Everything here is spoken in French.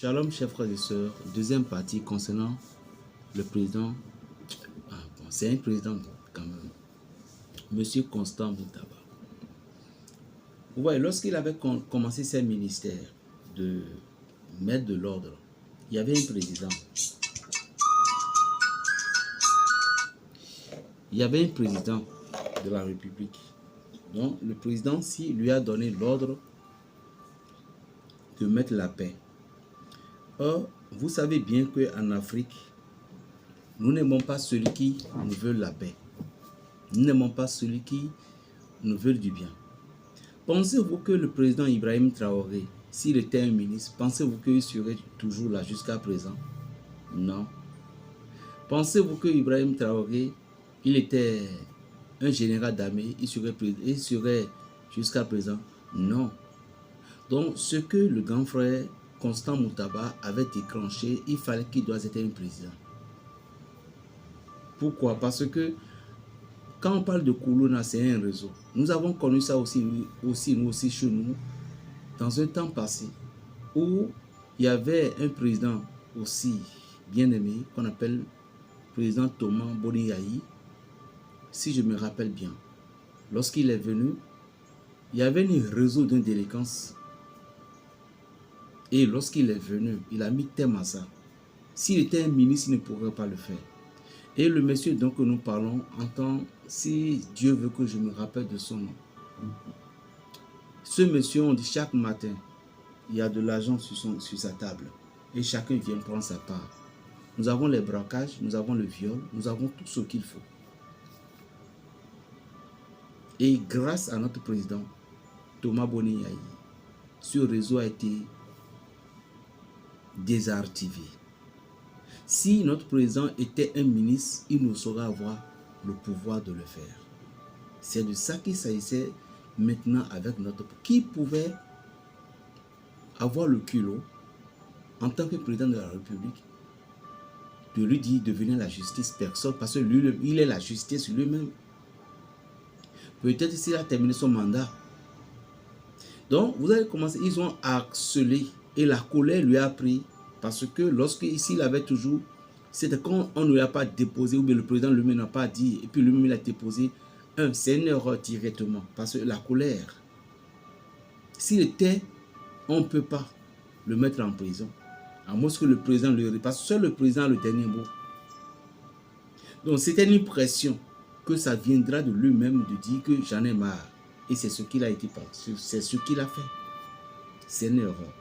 Shalom, chers frères et sœurs. Deuxième partie concernant le président. C'est un président quand même. Monsieur Constant Moutaba. Vous voyez, lorsqu'il avait commencé ses ministères de mettre de l'ordre, il y avait un président. Il y avait un président de la République. Donc, le président, si lui a donné l'ordre de mettre la paix. Or, vous savez bien qu'en Afrique, nous n'aimons pas celui qui nous veut la paix. Nous n'aimons pas celui qui nous veut du bien. Pensez-vous que le président Ibrahim Traoré, s'il était un ministre, pensez-vous qu'il serait toujours là jusqu'à présent? Non. Pensez-vous que Ibrahim Traoré, il était un général d'armée, il serait jusqu'à présent? Non. Donc, ce que le grand frère Constant Moutaba avait déclenché, il fallait qu'il doit être un président. Pourquoi? Parce que quand on parle de Koulouna, c'est un réseau. Nous avons connu ça aussi chez nous, dans un temps passé, où il y avait un président aussi bien aimé, qu'on appelle président Thomas Boniaï, si je me rappelle bien. Lorsqu'il est venu, il y avait un réseau d'une délinquance. Et lorsqu'il est venu, il a mis thème à ça. S'il était un ministre, il ne pourrait pas le faire. Et le monsieur dont nous parlons entend, si Dieu veut que je me rappelle de son nom. Ce monsieur, on dit chaque matin, il y a de l'argent sur sa table. Et chacun vient prendre sa part. Nous avons les braquages, nous avons le viol, nous avons tout ce qu'il faut. Et grâce à notre président, Thomas Boniaï, ce réseau a été désactivé. Si notre président était un ministre, il ne saurait avoir le pouvoir de le faire. C'est de ça qu'il s'agissait maintenant avec notre... Qui pouvait avoir le culot, en tant que président de la République, de lui dire de venir à la justice? Personne, parce que lui, il est la justice lui-même. Peut-être s'il a terminé son mandat. Donc, vous allez commencer, ils ont harcelé et la colère lui a pris. Parce que s'il avait toujours, c'était quand on ne lui a pas déposé, ou bien le président lui-même n'a pas dit, et puis lui-même il a déposé, c'est une erreur directement. Parce que la colère, s'il était, on ne peut pas le mettre en prison. À moins que le président le repasse. Seul le président a le dernier mot. Donc c'était une pression que ça viendra de lui-même de dire que j'en ai marre. Et c'est ce qu'il a été, c'est ce qu'il a fait. C'est une erreur.